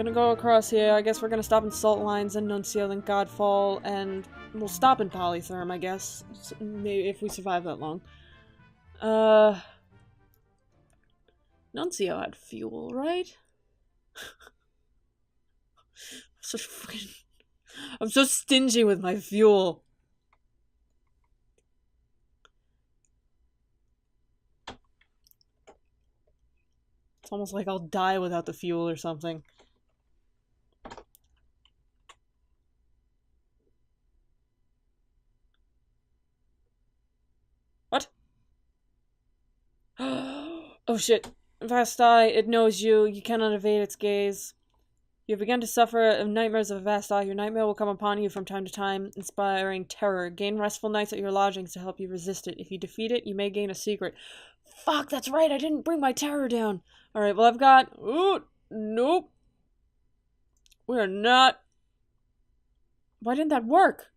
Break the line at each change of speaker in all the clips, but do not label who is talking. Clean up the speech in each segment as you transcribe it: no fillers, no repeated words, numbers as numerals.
gonna go across here. I guess we're gonna stop in Salt Lines and Nuncio, then Godfall, and we'll stop in Polytherm, I guess. Maybe if we survive that long. Nuncio had fuel, right? I'm so stingy with my fuel. It's almost like I'll die without the fuel or something. What? Oh shit. Vast Eye, it knows you. You cannot evade its gaze. You have begun to suffer nightmares of a vast eye. Your nightmare will come upon you from time to time, inspiring terror. Gain restful nights at your lodgings to help you resist it. If you defeat it, you may gain a secret. Fuck, that's right, I didn't bring my terror down. Alright, well I've got... Ooh, nope. We're not... Why didn't that work?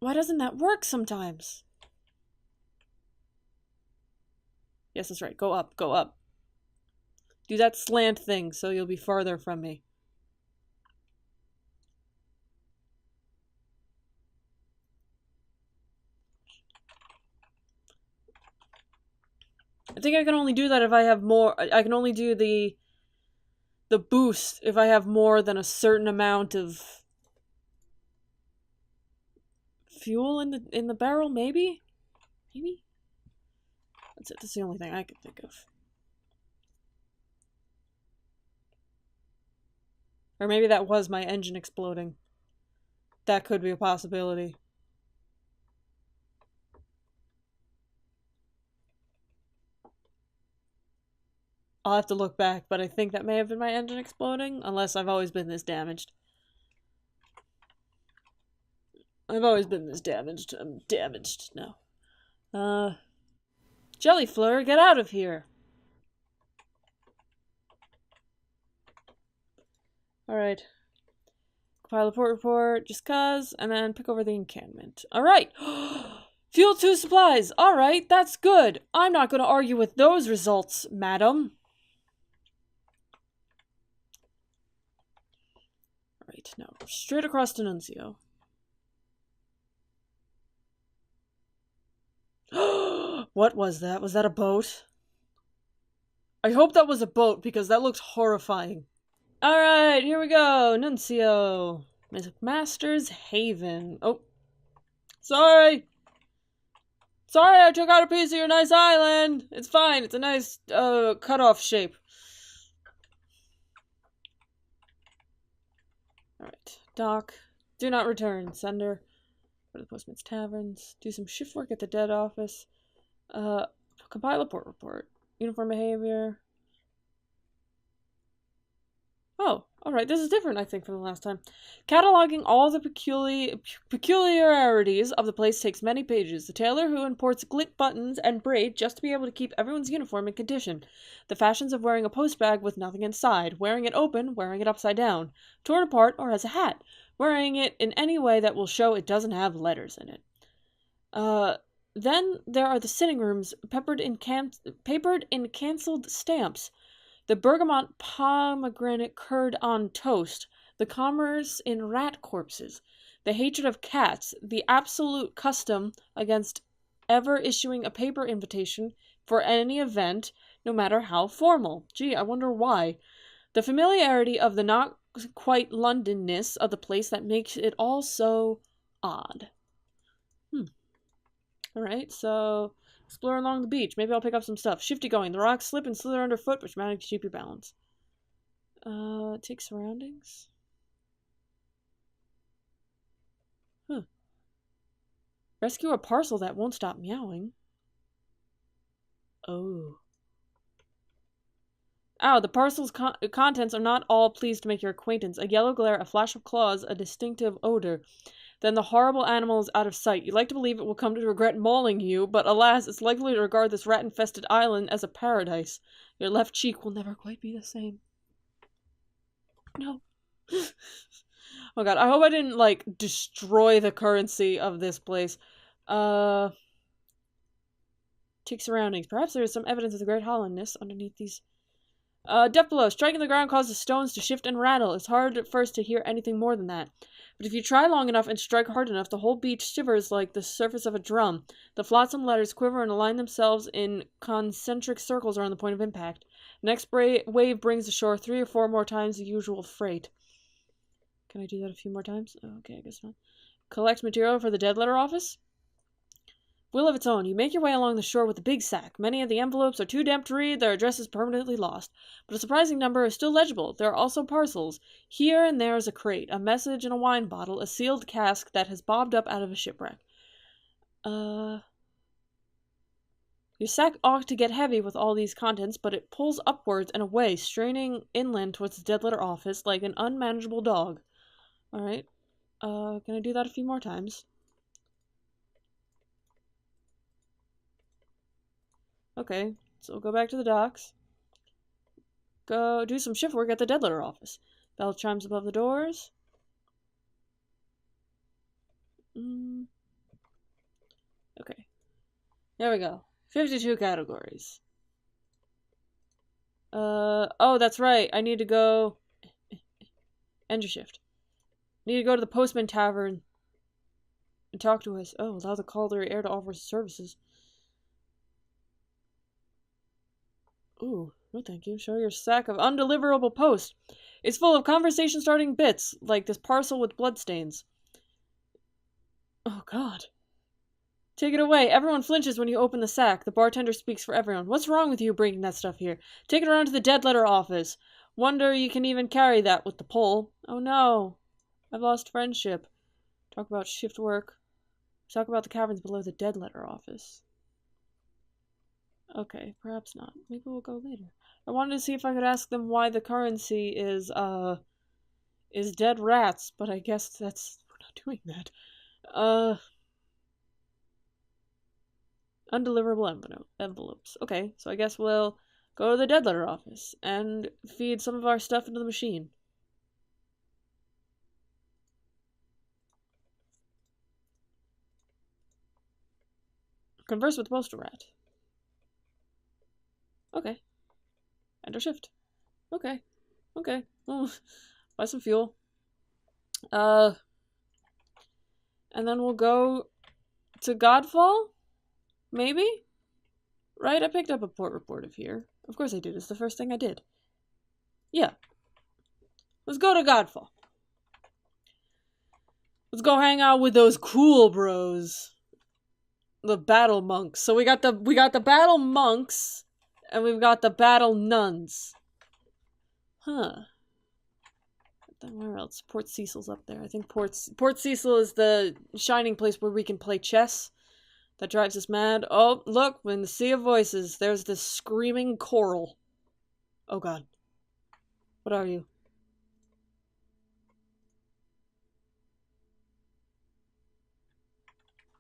Why doesn't that work sometimes? Yes, that's right. Go up, go up. Do that slant thing so you'll be farther from me. I think I can only do that if I have more... I can only do the boost if I have more than a certain amount of fuel in the barrel, maybe? Maybe? That's it. That's the only thing I can think of. Or maybe that was my engine exploding. That could be a possibility. I'll have to look back, but I think that may have been my engine exploding, unless I've always been this damaged. I've always been this damaged. I'm damaged now. Jellyfleur, get out of here! Alright. Compile a report, just cuz, and then pick over the encampment. Alright! Fuel 2 supplies! Alright, that's good! I'm not gonna argue with those results, madam. Alright, now, straight across to Nuncio. What was that? Was that a boat? I hope that was a boat, because that looked horrifying. Alright, here we go. Nuncio. Master's Haven. Oh. Sorry! Sorry I took out a piece of your nice island! It's fine, it's a nice, cut-off shape. Alright. Dock. Do not return. Sender. Go to the Postman's Taverns. Do some shift work at the dead office. Compile a port report. Uniform behavior. Oh, alright, this is different, I think, from the last time. Cataloging all the peculiarities of the place takes many pages. The tailor who imports glick buttons and braid just to be able to keep everyone's uniform in condition. The fashions of wearing a post bag with nothing inside, wearing it open, wearing it upside down, torn apart, or as a hat, wearing it in any way that will show it doesn't have letters in it. Then there are the sitting rooms, papered in cancelled stamps. The bergamot pomegranate curd on toast, the commerce in rat corpses, the hatred of cats, the absolute custom against ever issuing a paper invitation for any event, no matter how formal. Gee, I wonder why. The familiarity of the not quite Londonness of the place that makes it all so odd. Alright, so... explore along the beach. Maybe I'll pick up some stuff. Shifty going. The rocks slip and slither underfoot, which manage to keep your balance. Take surroundings. Huh. Rescue a parcel that won't stop meowing. Oh. Ow, the parcel's contents are not all pleased to make your acquaintance. A yellow glare, a flash of claws, a distinctive odor. Then the horrible animal is out of sight. You like to believe it will come to regret mauling you, but alas, it's likely to regard this rat-infested island as a paradise. Your left cheek will never quite be the same. No. Oh god, I hope I didn't, like, destroy the currency of this place. Take surroundings. Perhaps there is some evidence of the great hollowness underneath these. Depth below. Striking the ground causes stones to shift and rattle. It's hard at first to hear anything more than that. But if you try long enough and strike hard enough, the whole beach shivers like the surface of a drum. The flotsam letters quiver and align themselves in concentric circles around the point of impact. The next wave brings ashore 3 or 4 more times the usual freight. Can I do that a few more times? Okay, I guess not. Collect material for the dead letter office? Will of its own. You make your way along the shore with a big sack. Many of the envelopes are too damp to read, their addresses permanently lost. But a surprising number are still legible. There are also parcels. Here and there is a crate, a message and a wine bottle, a sealed cask that has bobbed up out of a shipwreck. Your sack ought to get heavy with all these contents, but it pulls upwards and away, straining inland towards the dead letter office like an unmanageable dog. Alright. Can I do that a few more times? Okay, so we'll go back to the docks. Go do some shift work at the dead letter office. Bell chimes above the doors. Okay. There we go. 52 categories. Oh, that's right. I need to go... End your shift. Need to go to the Postman Tavern and talk to us. Oh, allow the caller air to offer services. Ooh, no thank you. Show your sack of undeliverable post. It's full of conversation-starting bits, like this parcel with bloodstains. Oh, God. Take it away. Everyone flinches when you open the sack. The bartender speaks for everyone. What's wrong with you bringing that stuff here? Take it around to the dead letter office. Wonder you can even carry that with the pole. Oh, no. I've lost friendship. Talk about shift work. Talk about the caverns below the dead letter office. Okay, perhaps not. Maybe we'll go later. I wanted to see if I could ask them why the currency is dead rats, but I guess we're not doing that. Undeliverable envelopes. Okay, so I guess we'll go to the dead letter office and feed some of our stuff into the machine. Converse with the postal rat. Okay. Enter shift. Okay. Okay. Well, buy some fuel. And then we'll go to Godfall? Maybe? Right? I picked up a port report of here. Of course I did. It's the first thing I did. Yeah. Let's go to Godfall. Let's go hang out with those cool bros. The battle monks. So we got the battle monks. And we've got the battle nuns. Huh. Then where else? Port Cecil's up there. I think Port Cecil is the shining place where we can play chess. That drives us mad. Oh, look, in the sea of voices, there's this screaming coral. Oh, God. What are you?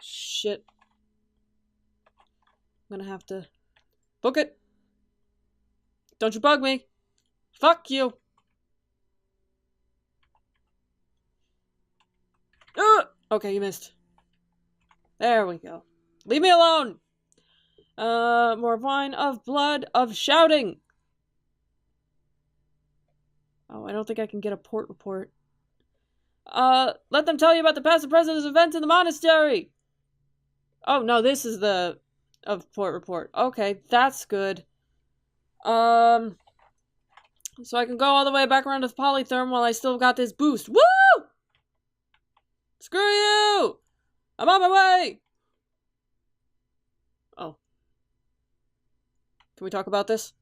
Shit. I'm gonna have to book it. Don't you bug me. Fuck you. Okay, you missed. There we go. Leave me alone. More wine of blood of shouting. Oh, I don't think I can get a port report. Let them tell you about the past and present events in the monastery. Oh, no, this is the port report. Okay, that's good. So I can go all the way back around to the polytherm while I still got this boost. Woo! Screw you! I'm on my way! Oh. Can we talk about this?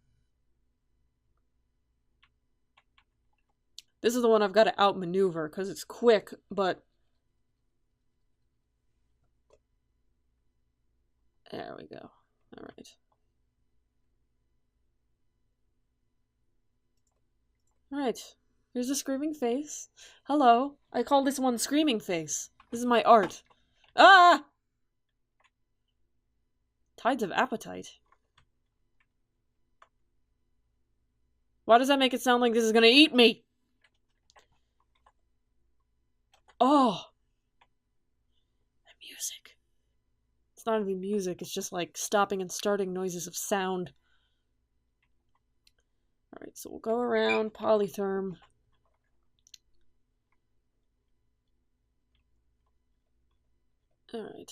This is the one I've got to outmaneuver because it's quick, but... There we go. Alright. Alright. Here's the screaming face. Hello. I call this one screaming face. This is my art. Ah! Tides of appetite. Why does that make it sound like this is gonna eat me? Oh. The music. It's not even music, it's just like stopping and starting noises of sound. Alright, so we'll go around polytherm. Alright.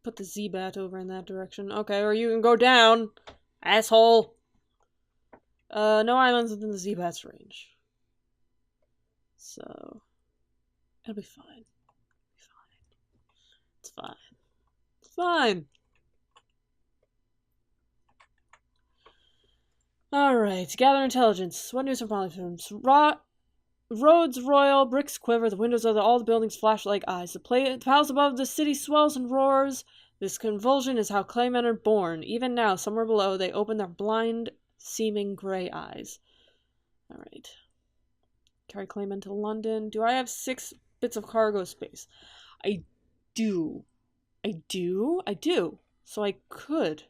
Put the Z-bat over in that direction. Okay, or you can go down, asshole. No islands within the Z-bat's range. So, it'll be fine. It's fine. It's fine. Alright, gather intelligence. What news from polytherms? Roads royal, bricks quiver, the windows of all the buildings flash like eyes. The palace above the city swells and roars. This convulsion is how claymen are born. Even now, somewhere below, they open their blind, seeming gray eyes. Alright. Carry claymen to London. Do I have 6 bits of cargo space? I do. I do. So I could.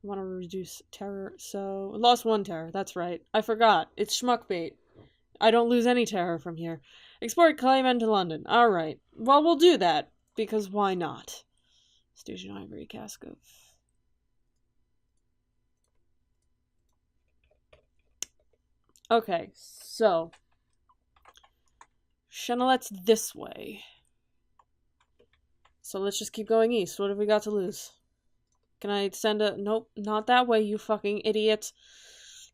I want to reduce terror, so... Lost 1 terror, that's right. I forgot. It's schmuck bait. I don't lose any terror from here. Export claymen to London. Alright. Well, we'll do that. Because why not? Station Ivory, cask of... Okay, so... Chenelette's this way. So let's just keep going east. What have we got to lose? Can I send a... Nope, not that way, you fucking idiot.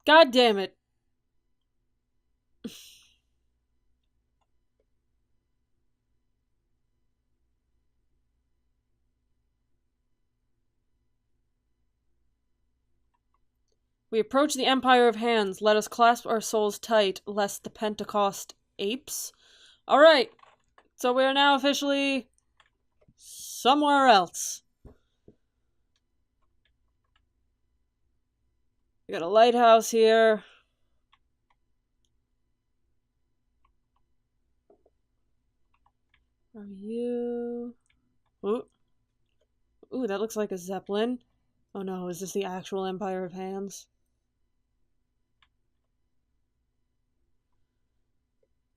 God damn it. We approach the Empire of Hands. Let us clasp our souls tight, lest the Pentecost apes. Alright. So we are now officially... somewhere else. We got a lighthouse here. Are you... Ooh. Ooh, that looks like a Zeppelin. Oh no, is this the actual Empire of Hands?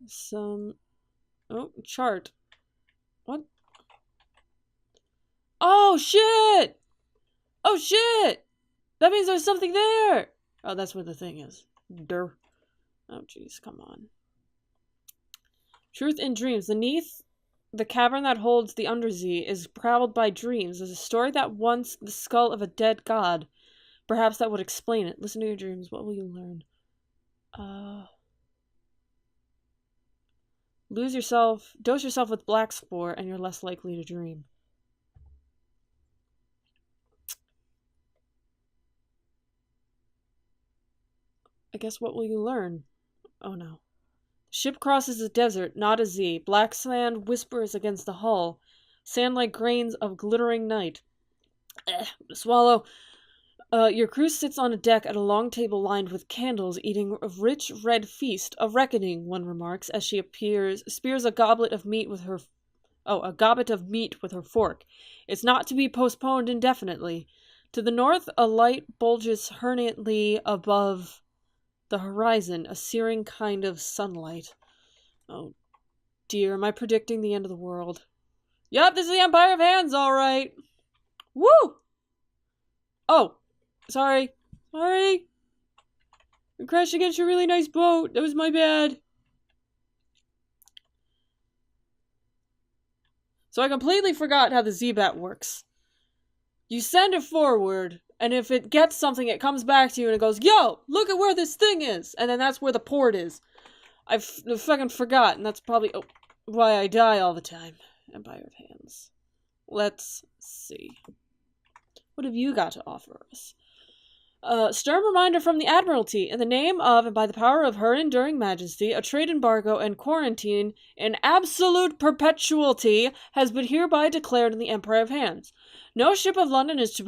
Some... Oh, chart. What? Oh, shit! Oh, shit! That means there's something there! Oh, that's where the thing is. Durr. Oh, jeez, come on. Truth in dreams. Beneath the cavern that holds the Undersea is prowled by dreams. There's a story that once the skull of a dead god. Perhaps that would explain it. Listen to your dreams. What will you learn? Dose yourself with black spore, and you're less likely to dream. I guess what will you learn? Oh no. Ship crosses a desert, not a Z. Black sand whispers against the hull. Sand like grains of glittering night. Swallow. Your crew sits on a deck at a long table lined with candles, eating a rich red feast. A reckoning, one remarks, as she spears a goblet of meat with her... Oh, a gobbet of meat with her fork. It's not to be postponed indefinitely. To the north, a light bulges herniantly above the horizon, a searing kind of sunlight. Oh, dear, am I predicting the end of the world? Yup, this is the Empire of Hands, alright. Woo! Oh, sorry. I crashed against your really nice boat. That was my bad. So I completely forgot how the Z-bat works. You send it forward, and if it gets something, it comes back to you and it goes, yo, look at where this thing is. And then that's where the port is. I fucking forgot, and that's probably why I die all the time. Empire of Hands. Let's see. What have you got to offer us? Stern reminder from the Admiralty. In the name of and by the power of her enduring majesty, a trade embargo and quarantine in absolute perpetuity has been hereby declared in the Empire of Hands. No ship of London is to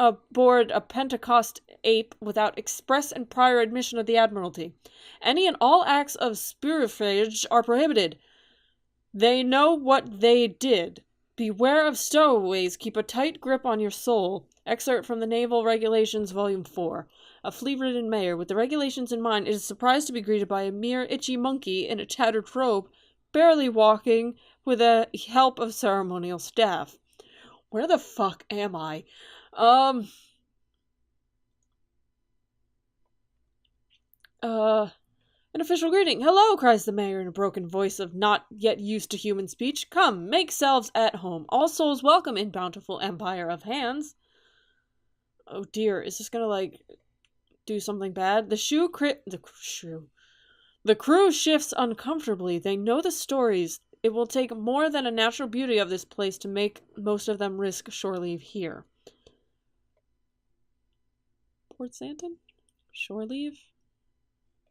aboard a Pentecost ape without express and prior admission of the Admiralty. Any and all acts of spurifrage are prohibited. They know what they did. Beware of stowaways. Keep a tight grip on your soul. Excerpt from the Naval Regulations, Volume 4. A flea-ridden mayor, with the regulations in mind, is surprised to be greeted by a mere itchy monkey in a tattered robe, barely walking, with the help of ceremonial staff. Where the fuck am I? An official greeting. Hello, cries the mayor in a broken voice of not yet used to human speech. Come, make selves at home. All souls welcome in bountiful empire of hands. Oh dear, is this gonna, like, do something bad? The crew shifts uncomfortably. They know the stories. It will take more than a natural beauty of this place to make most of them risk shore leave here. Port Santon? Shore leave?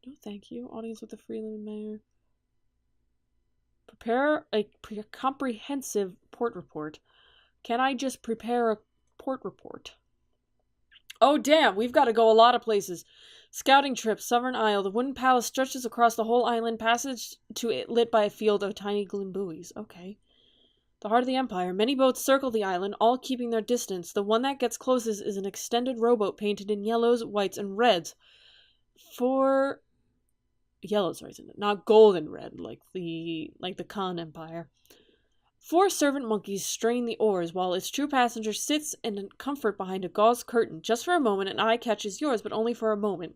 No, thank you. Audience with the Freeland Mayor. Prepare a comprehensive port report. Can I just prepare a port report? Oh, damn, we've got to go a lot of places. Scouting trip, Sovereign Isle. The wooden palace stretches across the whole island, passage to it lit by a field of tiny glim buoys. Okay. The heart of the Empire. Many boats circle the island, all keeping their distance. The one that gets closest is an extended rowboat painted in yellows, whites, and reds. Yellows, right? Not golden red, like the Khan Empire. 4 servant monkeys strain the oars, while its true passenger sits in comfort behind a gauze curtain. Just for a moment, an eye catches yours, but only for a moment.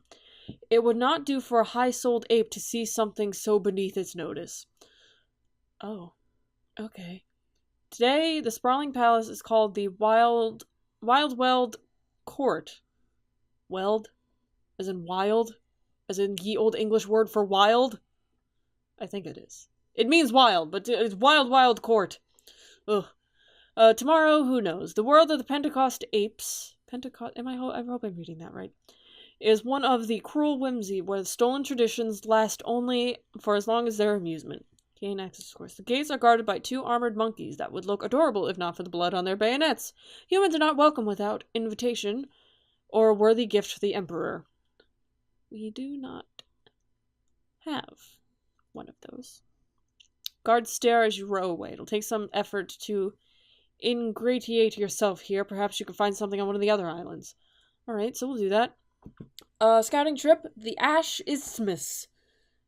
It would not do for a high-souled ape to see something so beneath its notice. Oh, okay. Today, the sprawling palace is called the Wildweld Court. Weld? As in wild? As in ye old English word for wild? I think it is. It means wild, but it's wild court. Ugh. Tomorrow, who knows? The world of the Pentecost apes... I hope I'm reading that right. Is one of the cruel whimsy where the stolen traditions last only for as long as their amusement. Gain access, of course. The gates are guarded by 2 armored monkeys that would look adorable if not for the blood on their bayonets. Humans are not welcome without invitation or a worthy gift for the Emperor. We do not have one of those. Guards stare as you row away. It'll take some effort to ingratiate yourself here. Perhaps you can find something on one of the other islands. Alright, so we'll do that. Scouting trip. The Ash Isthmus.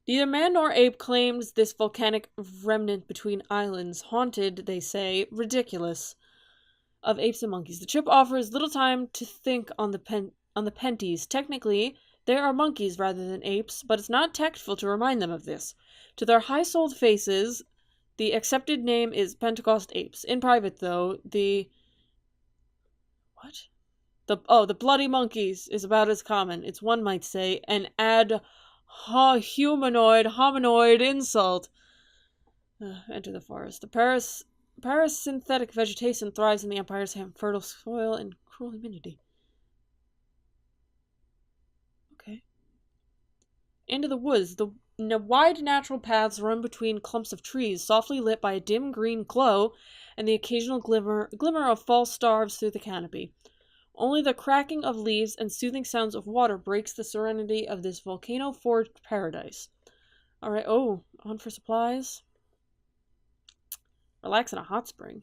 Neither man nor ape claims this volcanic remnant between islands. Haunted, they say. Ridiculous. Of apes and monkeys. The trip offers little time to think on the penties. Technically, they are monkeys rather than apes, but it's not tactful to remind them of this. To their high-souled faces, the accepted name is Pentecost apes. In private, though, the bloody monkeys is about as common. It's, one might say, an hominoid insult. Enter the forest. The parasynthetic vegetation thrives in the Empire's fertile soil and cruel humidity. Okay. Into the woods. The wide natural paths run between clumps of trees, softly lit by a dim green glow and the occasional glimmer of false stars through the canopy. Only the cracking of leaves and soothing sounds of water breaks the serenity of this volcano-forged paradise. Alright, on for supplies. Relax in a hot spring.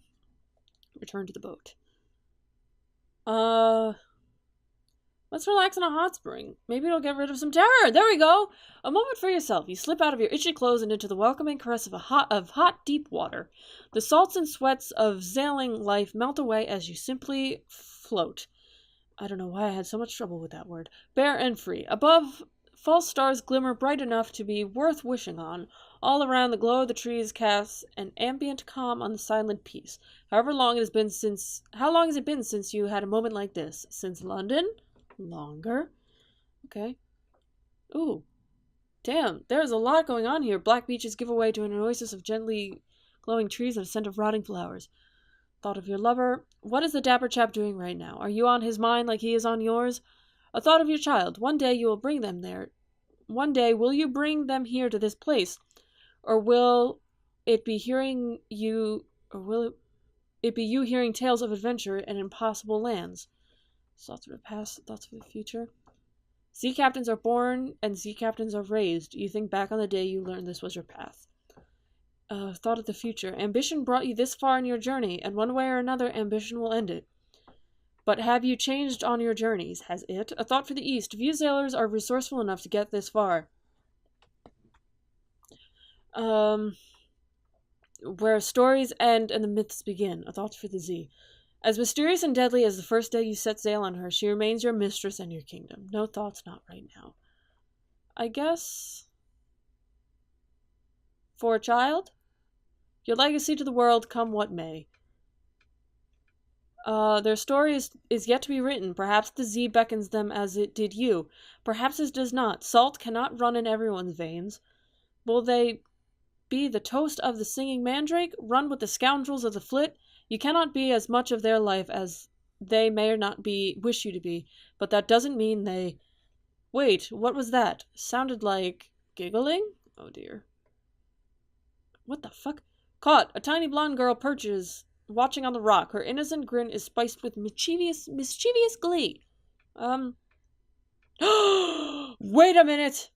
Return to the boat. Let's relax in a hot spring. Maybe it'll get rid of some terror. There we go. A moment for yourself. You slip out of your itchy clothes and into the welcoming caress of hot, deep water. The salts and sweats of sailing life melt away as you simply float. I don't know why I had so much trouble with that word. Bare and free. Above, false stars glimmer bright enough to be worth wishing on. All around, the glow of the trees casts an ambient calm on the silent peace. How long has it been since you had a moment like this? Since London? Longer. Okay. Ooh. Damn, there's a lot going on here. Black beaches give way to an oasis of gently glowing trees and a scent of rotting flowers. Thought of your lover. What is the dapper chap doing right now? Are you on his mind like he is on yours? A thought of your child. One day you will bring them there. One day will you bring them here to this place? Or will it be hearing you tales of adventure and impossible lands? Thoughts for the past, thoughts for the future. Zee captains are born and Zee captains are raised. You think back on the day you learned this was your path. Thought of the future. Ambition brought you this far in your journey, and one way or another, ambition will end it. But have you changed on your journeys? Has it? A thought for the East. Few sailors are resourceful enough to get this far. Where stories end and the myths begin. A thought for the Zee. As mysterious and deadly as the first day you set sail on her, she remains your mistress and your kingdom. No thoughts, not right now. I guess... For a child? Your legacy to the world, come what may. Their story is yet to be written. Perhaps the Zee beckons them as it did you. Perhaps it does not. Salt cannot run in everyone's veins. Will they be the toast of the singing mandrake? Run with the scoundrels of the flit? You cannot be as much of their life as they may or not wish you to be, but that doesn't mean they... Wait, what was that? Sounded like... giggling? Oh dear. What the fuck? Caught! A tiny blonde girl perches, watching on the rock. Her innocent grin is spiced with mischievous glee. Wait a minute!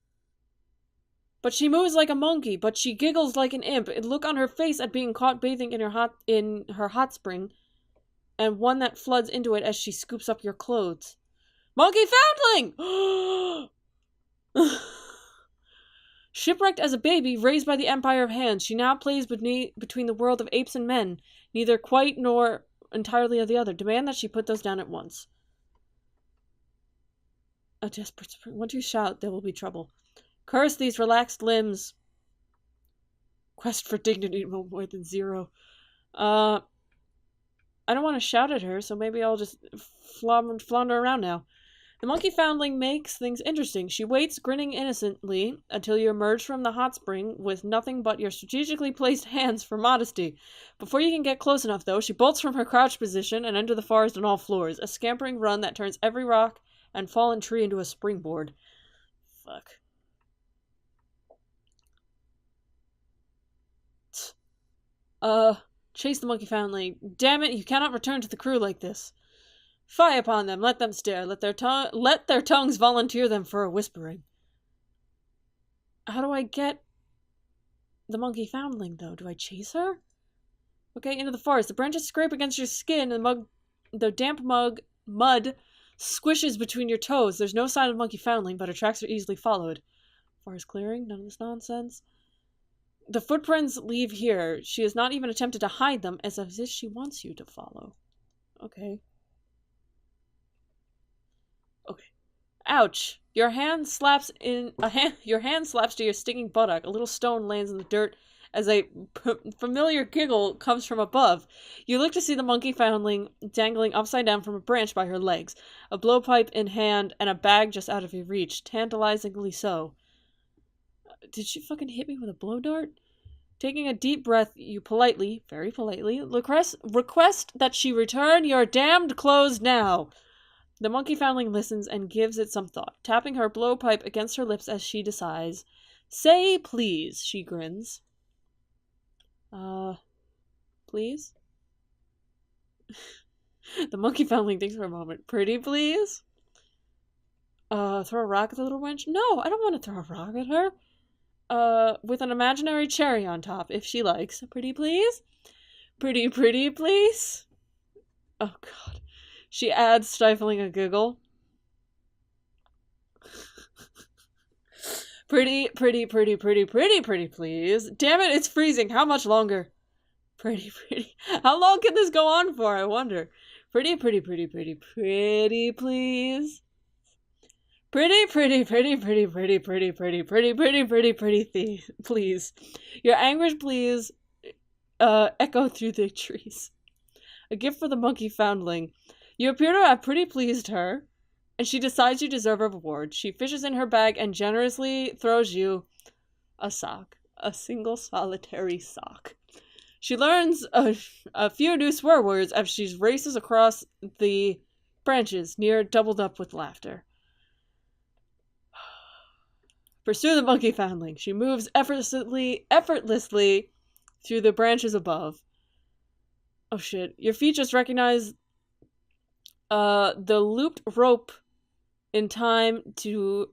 But she moves like a monkey, but she giggles like an imp. A look on her face at being caught bathing in her hot spring, and one that floods into it as she scoops up your clothes. Monkey Foundling! Shipwrecked as a baby, raised by the Empire of Hands, she now plays between the world of apes and men, neither quite nor entirely of the other. Demand that she put those down at once. A desperate spring. Once you shout, there will be trouble. Curse these relaxed limbs. Quest for dignity no more than 0. I don't want to shout at her, so maybe I'll just flounder around now. The monkey foundling makes things interesting. She waits, grinning innocently, until you emerge from the hot spring with nothing but your strategically placed hands for modesty. Before you can get close enough, though, she bolts from her crouch position and enter the forest on all floors, a scampering run that turns every rock and fallen tree into a springboard. Fuck. Chase the monkey foundling. Damn it, you cannot return to the crew like this. Fie upon them, let them stare, let their tongues volunteer them for a whispering. How do I get the monkey foundling, though? Do I chase her? Okay, into the forest. The branches scrape against your skin, and the damp mud squishes between your toes. There's no sign of monkey foundling, but her tracks are easily followed. Forest clearing, none of this nonsense. The footprints leave here. She has not even attempted to hide them, as if she wants you to follow. Okay. Okay. Ouch! Your hand slaps to your stinging buttock. A little stone lands in the dirt as a familiar giggle comes from above. You look to see the monkey foundling dangling upside down from a branch by her legs, a blowpipe in hand and a bag just out of your reach, tantalizingly so. Did she fucking hit me with a blow dart? Taking a deep breath, you politely, very politely, request that she return your damned clothes now. The monkey foundling listens and gives it some thought, tapping her blowpipe against her lips as she decides. Say please, she grins. Please? The monkey foundling thinks for a moment. Pretty please? Throw a rock at the little wench? No, I don't want to throw a rock at her. With an imaginary cherry on top, if she likes. Pretty please? Pretty please? Oh god. She adds, stifling a giggle. Pretty please. Damn it, it's freezing. How much longer? Pretty. How long can this go on for, I wonder? Pretty please. Pretty please. Your anguish please echo through the trees. A gift for the monkey foundling. You appear to have pretty pleased her, and she decides you deserve a reward. She fishes in her bag and generously throws you a sock. A single solitary sock. She learns a few new swear words as she races across the branches, near doubled up with laughter. Pursue the monkey foundling. She moves effortlessly through the branches above. Oh shit. Your feet just recognize The looped rope in time to...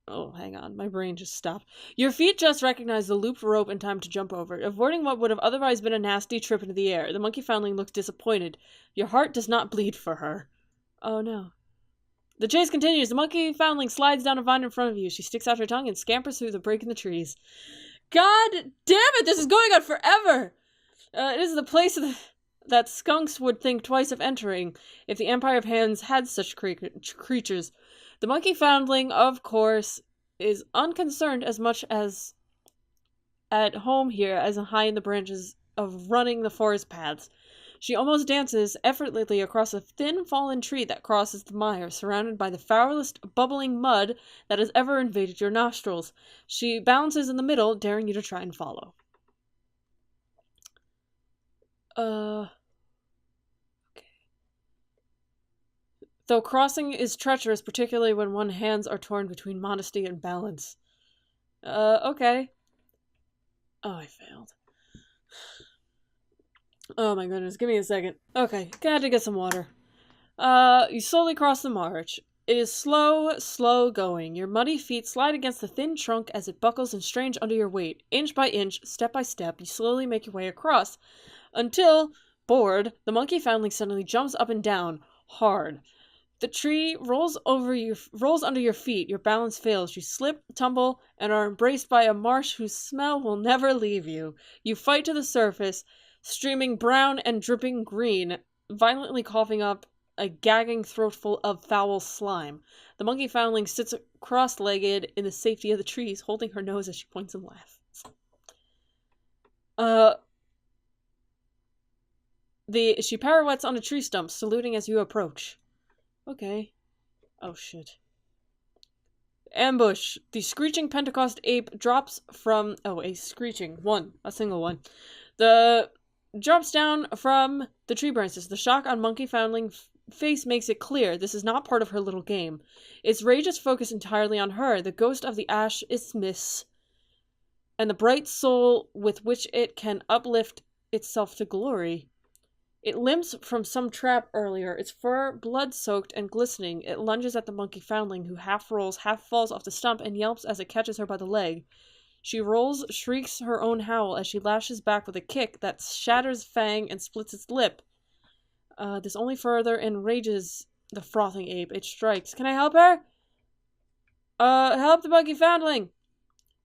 Oh, hang on. My brain just stopped. Your feet just recognized the looped rope in time to jump over, avoiding what would have otherwise been a nasty trip into the air. The monkey foundling looks disappointed. Your heart does not bleed for her. Oh, no. The chase continues. The monkey foundling slides down a vine in front of you. She sticks out her tongue and scampers through the break in the trees. God damn it! This is going on forever! It is the place that skunks would think twice of entering if the Empire of Hands had such creatures. The monkey foundling, of course, is unconcerned as much as at home here as high in the branches of running the forest paths. She almost dances effortlessly across a thin fallen tree that crosses the mire, surrounded by the foulest bubbling mud that has ever invaded your nostrils. She balances in the middle, daring you to try and follow. Okay. Though crossing is treacherous, particularly when one's hands are torn between modesty and balance. Okay. Oh, I failed. Oh my goodness, give me a second. Okay, gotta get some water. You slowly cross the march. It is slow going. Your muddy feet slide against the thin trunk as it buckles and strains under your weight. Inch by inch, step by step, you slowly make your way across. Until, bored, the monkey foundling suddenly jumps up and down, hard. The tree rolls under your feet, your balance fails, you slip, tumble, and are embraced by a marsh whose smell will never leave you. You fight to the surface, streaming brown and dripping green, violently coughing up a gagging throatful of foul slime. The monkey foundling sits cross-legged in the safety of the trees, holding her nose as she points and laughs. She pirouettes on a tree stump, saluting as you approach. Okay. Oh, shit. Ambush. The screeching Pentecost ape drops from... Oh, a screeching. A single one. Jumps down from the tree branches. The shock on monkey foundling face makes it clear this is not part of her little game. Its rage is focused entirely on her, the ghost of the ash isthmus, and the bright soul with which it can uplift itself to glory. It limps from some trap earlier, its fur blood-soaked and glistening. It lunges at the monkey foundling, who half rolls, half falls off the stump, and yelps as it catches her by the leg. She rolls, shrieks her own howl as she lashes back with a kick that shatters fang and splits its lip. This only further enrages the frothing ape. It strikes. Can I help her? Help the monkey foundling!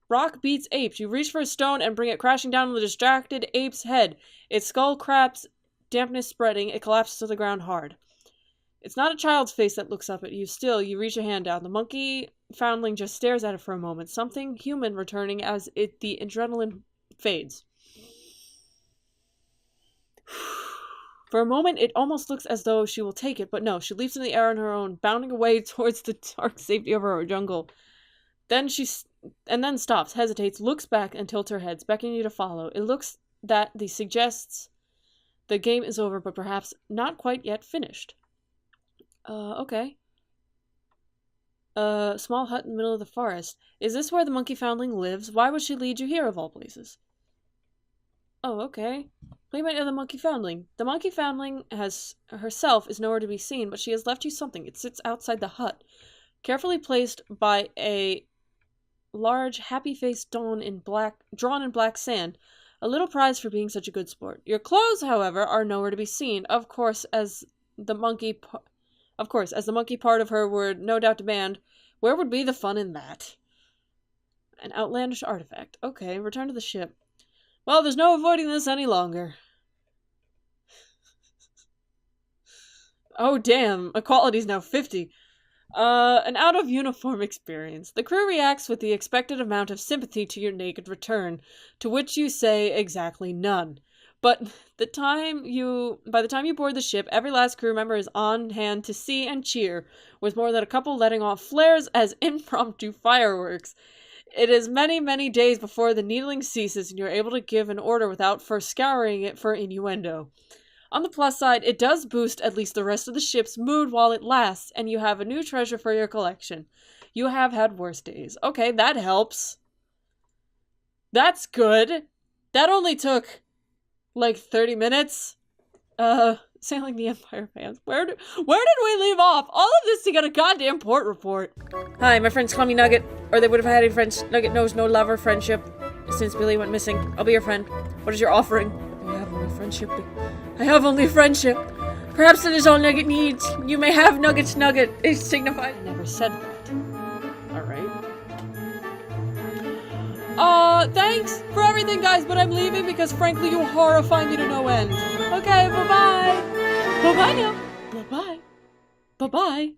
Rock beats ape. You reach for a stone and bring it crashing down on the distracted ape's head. Its skull cracks. Dampness spreading, it collapses to the ground hard. It's not a child's face that looks up at you. Still, you reach a hand down. The monkey foundling just stares at it for a moment, something human returning as the adrenaline fades. For a moment, it almost looks as though she will take it, but no, she leaps in the air on her own, bounding away towards the dark safety of her jungle. Then stops, hesitates, looks back, and tilts her head, beckoning you to follow. It looks that suggests the game is over, but perhaps not quite yet finished. Okay. Small hut in the middle of the forest. Is this where the monkey foundling lives? Why would she lead you here, of all places? Oh, okay. Playmate of the monkey foundling. The monkey foundling herself is nowhere to be seen, but she has left you something. It sits outside the hut, carefully placed by a large, happy-faced drawn in black sand. A little prize for being such a good sport. Your clothes, however, are nowhere to be seen. Of course, as the monkey part of her would no doubt demand, where would be the fun in that? An outlandish artifact. Okay, return to the ship. Well, there's no avoiding this any longer. Oh, damn. Equality's now 50. An out-of-uniform experience. The crew reacts with the expected amount of sympathy to your naked return, to which you say exactly none. But by the time you board the ship, every last crew member is on hand to see and cheer, with more than a couple letting off flares as impromptu fireworks. It is many, many days before the needling ceases and you're able to give an order without first scouring it for innuendo. On the plus side, it does boost at least the rest of the ship's mood while it lasts, and you have a new treasure for your collection. You have had worse days. Okay, that helps. That's good. That only took, like, 30 minutes. Sailing the Empire Fans. Where did we leave off? All of this to get a goddamn port report. Hi, my friends call me Nugget. Or they would have had any friends. Nugget knows no love or friendship. Since Billy went missing, I'll be your friend. What is your offering? I have only friendship. I have only friendship. Perhaps that is all Nugget needs. You may have Nugget's nugget. It signifies. I never said that. Alright. Thanks for everything, guys, but I'm leaving because, frankly, you horrify me to no end. Okay, bye-bye. Bye-bye now. Bye-bye. Bye-bye.